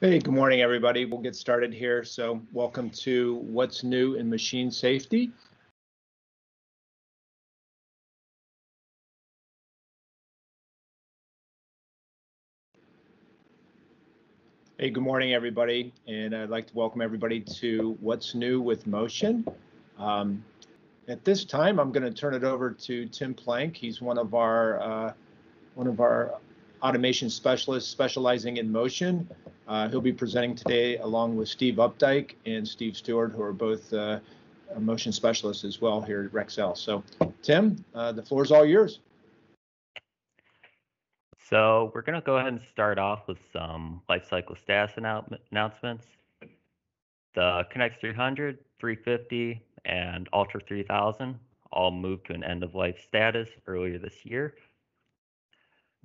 Hey, good morning, everybody. We'll get started here. So welcome to What's New in Machine Safety. Hey, good morning, everybody. And I'd like to welcome everybody to What's New with Motion. At this time, I'm going to turn it over to Tim Plank. He's one of our automation specialists specializing in motion. He'll be presenting today along with Steve Updike and Steve Stewart, who are both motion specialists as well here at Rexel. So, Tim, the floor is all yours. So we're going to go ahead and start off with some lifecycle status announcements. The Kinetics 300, 350, and Ultra 3000 all moved to an end-of-life status earlier this year.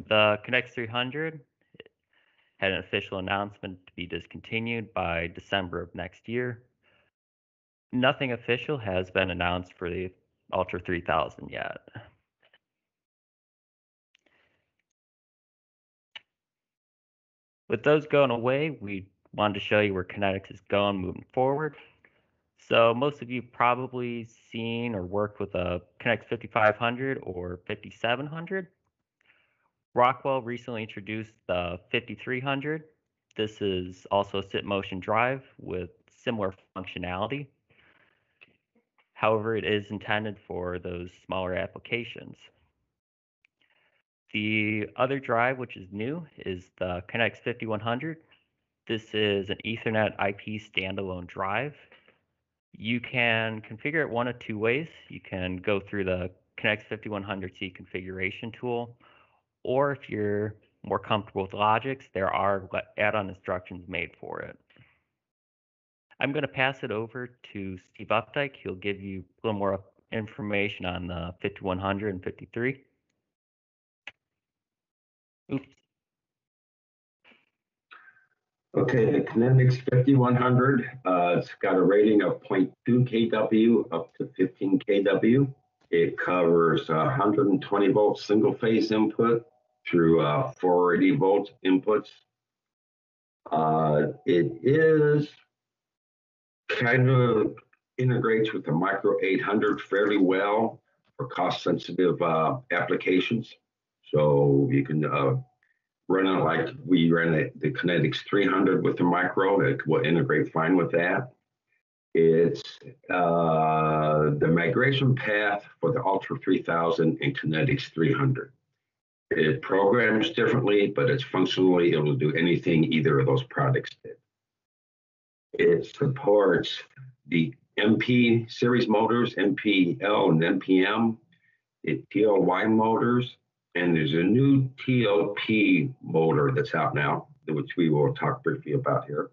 The Kinetics 300 had an official announcement to be discontinued by December of next year. Nothing official has been announced for the Ultra 3000 yet. With those going away, we wanted to show you where Kinetics is going moving forward. So most of you probably seen or worked with a Kinetics 5500 or 5700. Rockwell recently introduced the 5300. This is also a sit motion drive with similar functionality. However, it is intended for those smaller applications. The other drive, which is new, is the Kinetics 5100. This is an Ethernet IP standalone drive. You can configure it one of two ways. You can go through the Kinetics 5100C configuration tool, or if you're more comfortable with Logix, there are add-on instructions made for it. I'm going to pass it over to Steve Updike. He'll give you a little more information on the 5100 and 53. Oops. Okay, the Kinetics 5100, it's got a rating of 0.2 kW up to 15 kW. It covers 120 volt single phase input through 480 volt inputs. It is kind of integrates with the Micro 800 fairly well for cost sensitive applications. So you can run it like we ran the Kinetics 300 with the Micro. It will integrate fine with that. It's the migration path for the Ultra 3000 and Kinetics 300. It programs differently, but it's functionally able to do anything either of those products did. It supports the MP series motors, MPL and MPM, the TLY motors, and there's a new TLP motor that's out now, which we will talk briefly about here.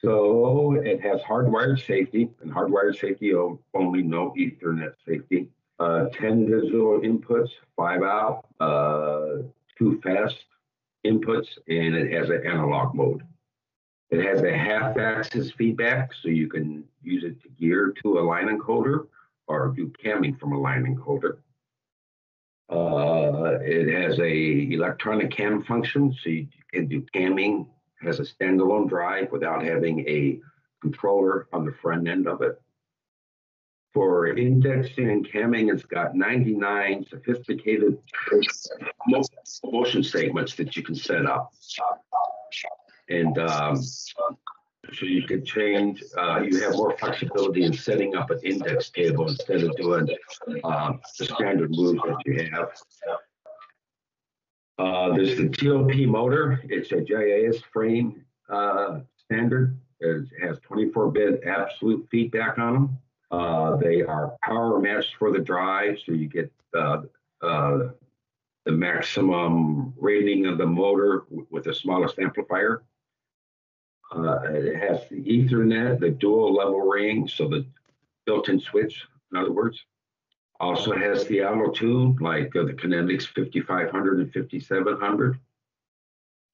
So it has hardwired safety, and hardwired safety only, no Ethernet safety. 10 digital inputs, 5 out, 2 fast inputs, and it has an analog mode. It has a half-axis feedback, so you can use it to gear to a line encoder or do camming from a line encoder. It has a electronic cam function, so you can do camming as a standalone drive without having a controller on the front end of it. For indexing and camming, it's got 99 sophisticated motion segments that you can set up. And so you can change, you have more flexibility in setting up an index table instead of doing the standard moves that you have. There's the TLP motor. It's a JIS frame standard. It has 24-bit absolute feedback on them. They are power matched for the drive, so you get the maximum rating of the motor with the smallest amplifier. It has the Ethernet, the dual level ring, so the built-in switch, in other words. Also has the auto tune, like the Kinetics 5500 and 5700.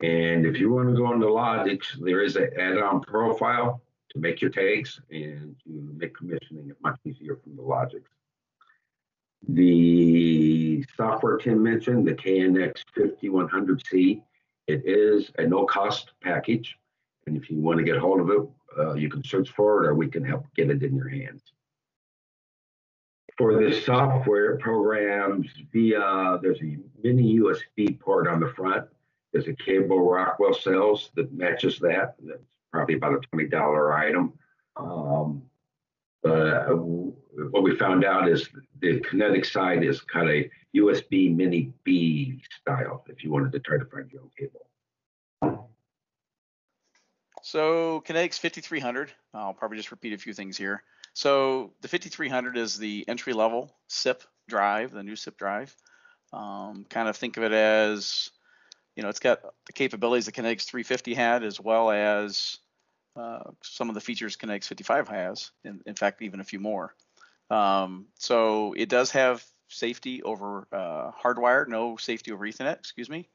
And if you want to go into Logix, there is an add-on profile to make your tags and to make commissioning it much easier from the Logix. The software Tim mentioned, the KNX 5100C, It is a no-cost package, and if you want to get hold of it, you can search for it, or we can help get it in your hands. For this software, it programs via, there's a mini USB port on the front. There's a cable Rockwell sells that matches that. That's probably about a $20 item. But what we found out is the Kinetics side is kind of USB mini B style, if you wanted to try to find your own cable. So Kinetics 5300, I'll probably just repeat a few things here. So the 5300 is the entry level SIP drive, the new SIP drive. Kind of think of it as, you know, it's got the capabilities that Kinetics 350 had, as well as some of the features Kinetics 55 has, in fact, even a few more. So it does have safety over hardwire, no safety over Ethernet, excuse me.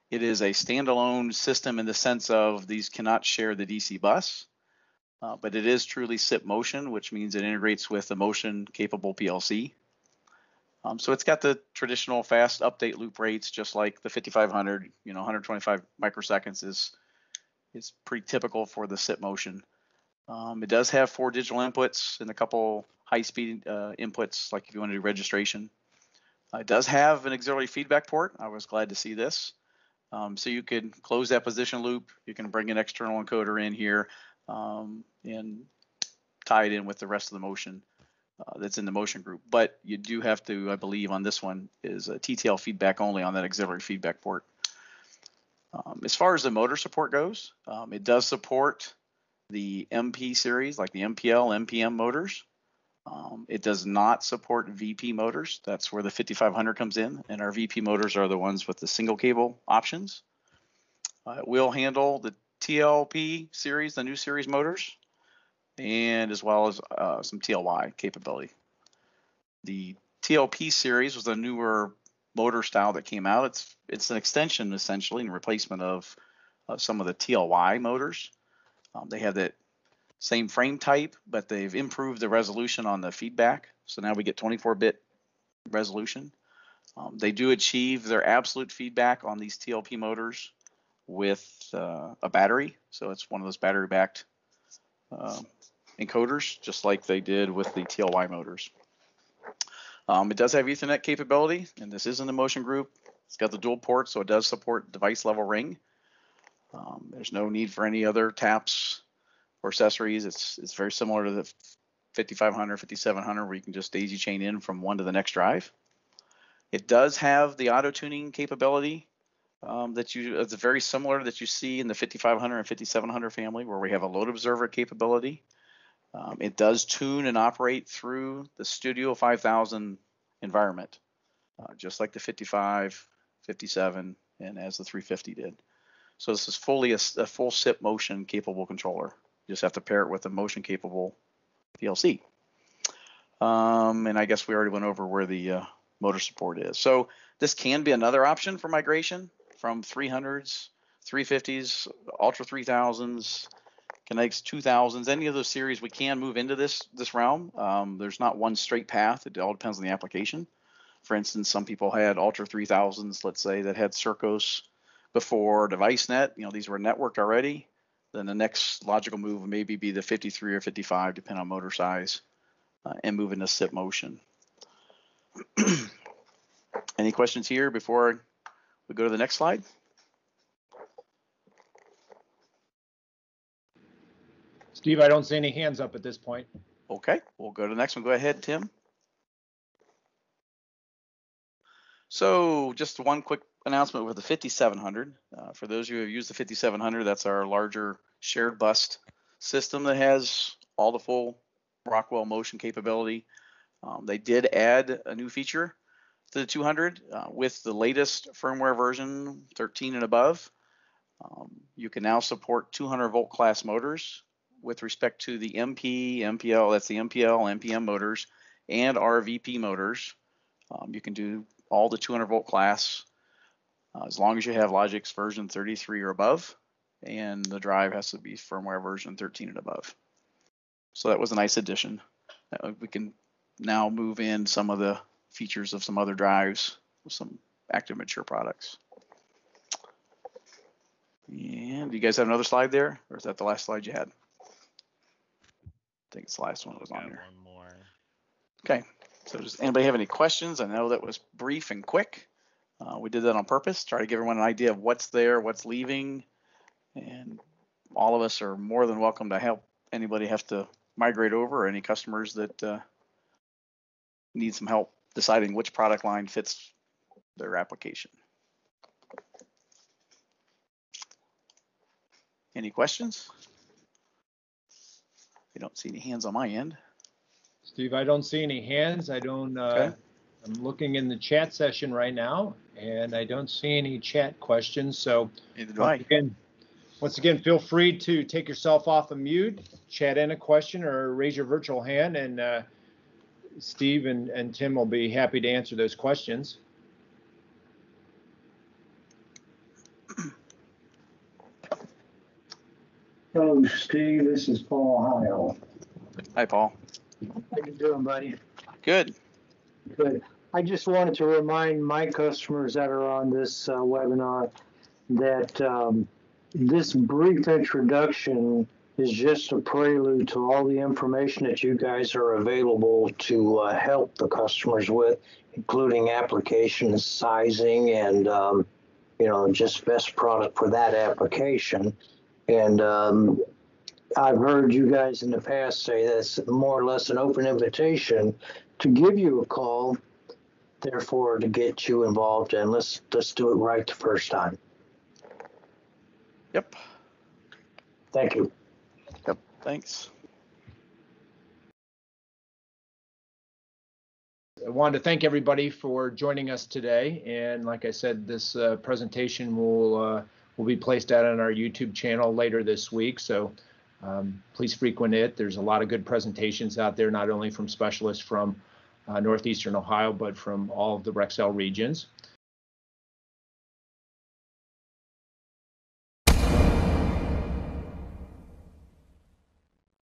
It is a standalone system in the sense of these cannot share the DC bus, but it is truly SIP motion, which means it integrates with the motion capable PLC. So it's got the traditional fast update loop rates, just like the 5500, you know, 125 microseconds is pretty typical for the SIP motion. It does have 4 digital inputs and a couple high-speed inputs, like if you want to do registration. It does have an auxiliary feedback port. I was glad to see this. So you could close that position loop. You can bring an external encoder in here and tie it in with the rest of the motion that's in the motion group. But you do have to, I believe on this one, is a TTL feedback only on that auxiliary feedback port. As far as the motor support goes, it does support the MP series, like the MPL, MPM motors. It does not support VP motors. That's where the 5500 comes in, and our VP motors are the ones with the single cable options. It will handle the TLP series, the new series motors, and as well as some TLY capability. The TLP series was a newer motor style that came out. It's an extension essentially and replacement of some of the TLY motors. They have that same frame type, but they've improved the resolution on the feedback. So now we get 24-bit resolution. They do achieve their absolute feedback on these TLP motors with a battery. So it's one of those battery-backed encoders, just like they did with the TLY motors. It does have Ethernet capability, and this is in the motion group. It's got the dual port, so it does support device level ring. There's no need for any other taps or accessories. It's very similar to the 5500, 5700, where you can just daisy chain in from one to the next drive. It does have the auto tuning capability it's very similar that you see in the 5500 and 5700 family, where we have a load observer capability. It does tune and operate through the Studio 5000 environment, just like the 55, 57, and as the 350 did. So this is fully a full SIP motion capable controller. You just have to pair it with a motion capable PLC. And I guess we already went over where the motor support is. So this can be another option for migration from 300s, 350s, Ultra 3000s, Kinetics 2000s, any of those series. We can move into this realm. There's not one straight path. It all depends on the application. For instance, some people had Ultra 3000s, let's say, that had Circos before DeviceNet. You know, these were networked already. Then the next logical move would maybe be the 53 or 55, depending on motor size, and move into SIP motion. Any questions here before we go to the next slide? Steve, I don't see any hands up at this point. Okay, we'll go to the next one. Go ahead, Tim. So just one quick announcement with the 5700. For those of you who have used the 5700, that's our larger shared bus system that has all the full Rockwell motion capability. They did add a new feature to the 200 with the latest firmware version 13 and above. You can now support 200 volt class motors with respect to the MP, MPL, that's the MPL, MPM motors, and RVP motors. You can do all the 200 volt class as long as you have Logix version 33 or above, and the drive has to be firmware version 13 and above. So that was a nice addition. We can now move in some of the features of some other drives with some active mature products. And do you guys have another slide there, or is that the last slide you had? I think it's the last one that was on here. One more. Okay, so does anybody have any questions? I know that was brief and quick. We did that on purpose, try to give everyone an idea of what's there, what's leaving, and all of us are more than welcome to help anybody have to migrate over, or any customers that need some help deciding which product line fits their application. Any questions? I don't see any hands on my end. Steve, I don't see any hands. I don't. Okay. I'm looking in the chat session right now, and I don't see any chat questions. So Neither do I. Once again, feel free to take yourself off of mute, chat in a question, or raise your virtual hand, and Steve and Tim will be happy to answer those questions. Hello, Steve. This is Paul Heil. Hi, Paul. How you doing, buddy? Good. Good. I just wanted to remind my customers that are on this webinar that this brief introduction is just a prelude to all the information that you guys are available to help the customers with, including application sizing and just best product for that application. And I've heard you guys in the past say that's more or less an open invitation to give you a call, therefore to get you involved, and let's do it right the first time. Yep. Thank you. Yep. Thanks. I wanted to thank everybody for joining us today. And like I said, this presentation will be placed out on our YouTube channel later this week. So please frequent it. There's a lot of good presentations out there, not only from specialists from Northeastern Ohio, but from all of the Rexel regions.